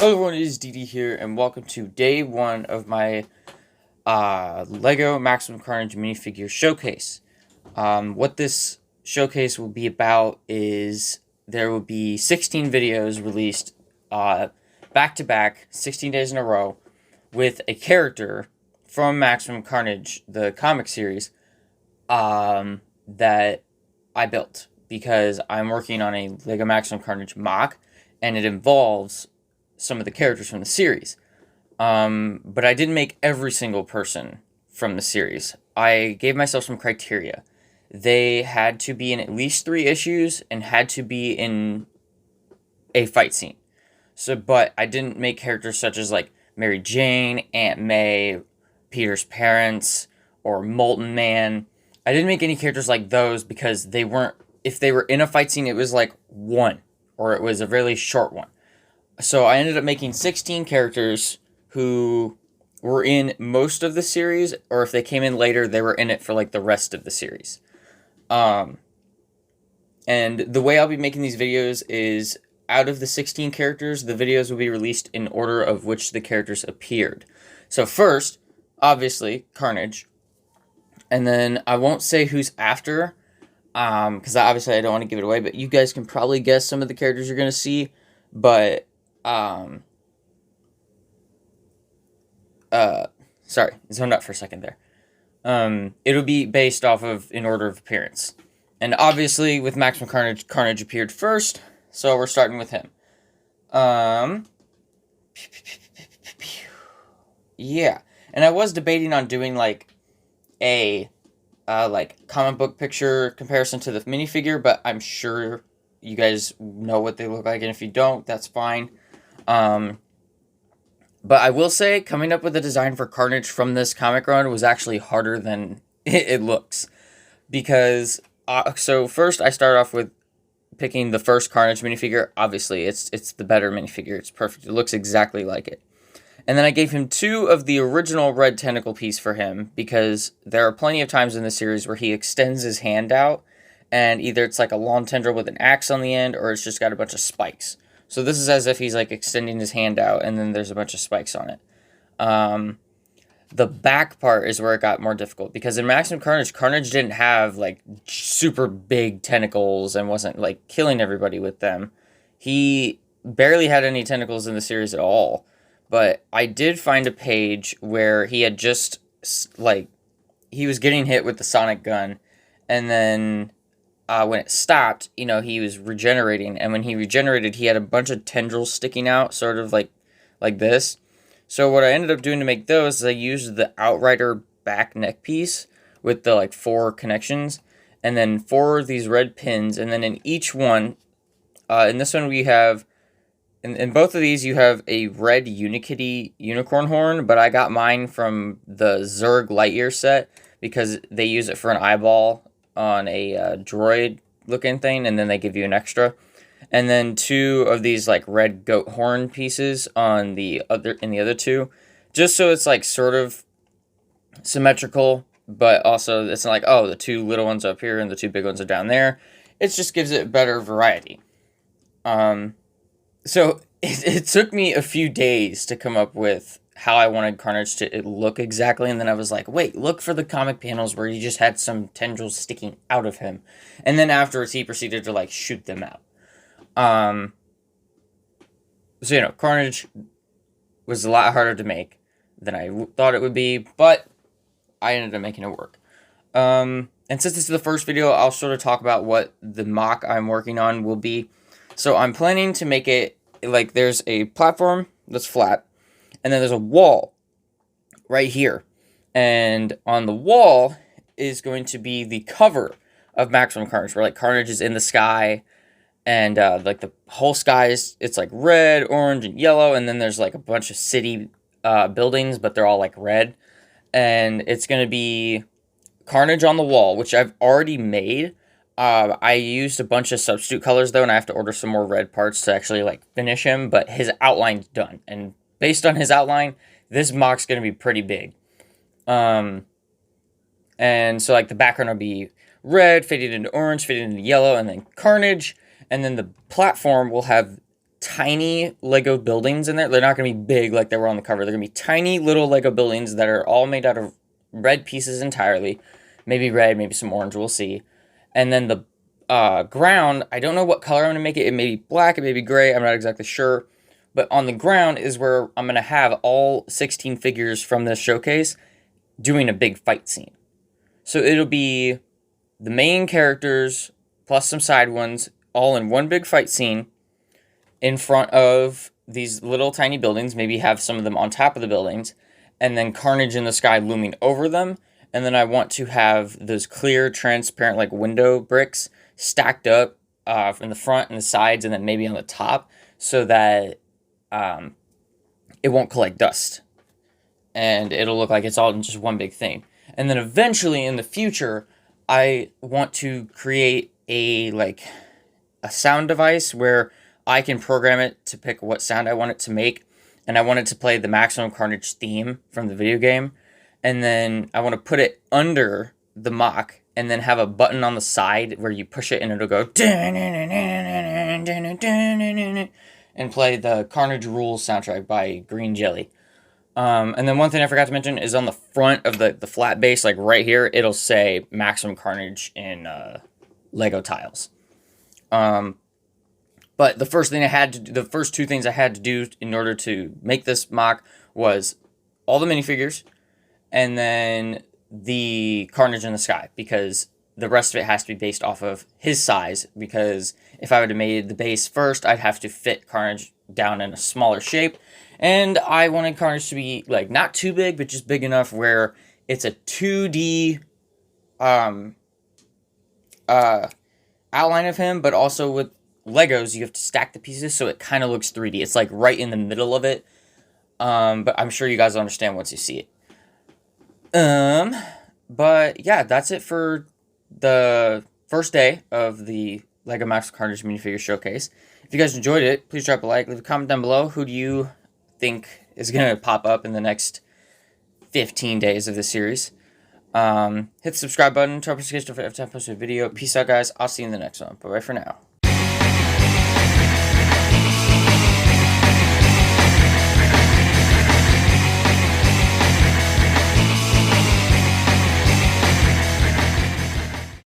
Hello everyone, it is DD here, and welcome to day one of my LEGO Maximum Carnage minifigure showcase. What this showcase will be about is there will be 16 videos released back to back, 16 days in a row, with a character from Maximum Carnage, the comic series, that I built, because I'm working on a LEGO Maximum Carnage mock, and it involves some of the characters from the series. But I didn't make every single person from the series. I gave myself some criteria. They had to be in at least 3 issues and had to be in a fight scene. But I didn't make characters such as like Mary Jane, Aunt May, Peter's parents, or Molten Man. I didn't make any characters like those because they weren't. If they were in a fight scene, it was like one, or it was a really short one. So I ended up making 16 characters who were in most of the series, or if they came in later, they were in it for like the rest of the series. And the way I'll be making these videos is, out of the 16 characters, the videos will be released in order of which the characters appeared. So first, obviously, Carnage. And then I won't say who's after, because obviously I don't want to give it away, but you guys can probably guess some of the characters you're going to see. But sorry, zoned out for a second there. It'll be based off of in order of appearance. And obviously with Maximum Carnage, Carnage appeared first, so we're starting with him. Yeah. And I was debating on doing like a like comic book picture comparison to the minifigure, but I'm sure you guys know what they look like, and if you don't, that's fine. But I will say, coming up with a design for Carnage from this comic run was actually harder than it looks. Because, so first I start off with picking the first Carnage minifigure. Obviously, it's the better minifigure. It's perfect. It looks exactly like it. And then I gave him 2 of the original red tentacle piece for him, because there are plenty of times in the series where he extends his hand out, and either it's like a long tendril with an axe on the end, or it's just got a bunch of spikes. So this is as if he's like extending his hand out, and then there's a bunch of spikes on it. The back part is where it got more difficult, because in Maximum Carnage, Carnage didn't have like super big tentacles and wasn't like killing everybody with them. He barely had any tentacles in the series at all. But I did find a page where he had just, like, he was getting hit with the sonic gun, and then when it stopped, you know, he was regenerating, and when he regenerated, he had a bunch of tendrils sticking out, sort of like this. So what I ended up doing to make those is I used the Outrider back neck piece with the, like, 4 connections, and then 4 of these red pins, and then in each one, in this one we have, in both of these, you have a red Unikitty unicorn horn, but I got mine from the Zurg Lightyear set, because they use it for an eyeball on a droid-looking thing, and then they give you an extra. And then 2 of these, like, red goat horn pieces in the other 2, just so it's, like, sort of symmetrical, but also it's not like, oh, the 2 little ones up here and the 2 big ones are down there. It just gives it better variety. So it took me a few days to come up with how I wanted Carnage to look exactly, and then I was like, wait, look for the comic panels where he just had some tendrils sticking out of him. And then afterwards, he proceeded to, like, shoot them out. So, you know, Carnage was a lot harder to make than I thought it would be, but I ended up making it work. And since this is the first video, I'll sort of talk about what the mock I'm working on will be. So I'm planning to make it, like, there's a platform that's flat, and then there's a wall right here. And on the wall is going to be the cover of Maximum Carnage, where, like, Carnage is in the sky, and, like, the whole sky is, it's, like, red, orange, and yellow, and then there's, like, a bunch of city buildings, but they're all, like, red. And it's going to be Carnage on the wall, which I've already made. I used a bunch of substitute colors, though, and I have to order some more red parts to actually, like, finish him, but his outline's done, and based on his outline, this mock's gonna be pretty big. And so, like, the background will be red, faded into orange, faded into yellow, and then Carnage, and then the platform will have tiny Lego buildings in there. They're not going to be big like they were on the cover. They're going to be tiny little Lego buildings that are all made out of red pieces entirely. Maybe red, maybe some orange, we'll see. And then the ground, I don't know what color I'm going to make it. It may be black, it may be gray, I'm not exactly sure. But on the ground is where I'm going to have all 16 figures from this showcase doing a big fight scene. So it'll be the main characters plus some side ones all in one big fight scene in front of these little tiny buildings, maybe have some of them on top of the buildings, and then Carnage in the sky looming over them. And then I want to have those clear, transparent, like window bricks stacked up in the front and the sides, and then maybe on the top, so that it won't collect dust. And it'll look like it's all in just one big thing. And then eventually in the future, I want to create a sound device where I can program it to pick what sound I want it to make. And I want it to play the Maximum Carnage theme from the video game. And then I want to put it under the mock and then have a button on the side where you push it and it'll go and play the Carnage Rules soundtrack by Green Jelly. And then one thing I forgot to mention is on the front of the flat base, like right here, it'll say Maximum Carnage in Lego tiles. But the first thing I had to do, the first two things I had to do in order to make this mock was all the minifigures and then the Carnage in the sky, because the rest of it has to be based off of his size, because if I would have made the base first, I'd have to fit Carnage down in a smaller shape. And I wanted Carnage to be, like, not too big, but just big enough where it's a 2D outline of him, but also with Legos, you have to stack the pieces so it kind of looks 3D. It's, like, right in the middle of it. But I'm sure you guys will understand once you see it. But, yeah, that's it for the first day of the Lego Maximum Carnage minifigure showcase. If you guys enjoyed it, please drop a like, leave a comment down below. Who do you think is going to pop up in the next 15 days of this series? Hit the subscribe button, turn on notifications every time I post a video. Peace out, guys. I'll see you in the next one. Bye-bye for now.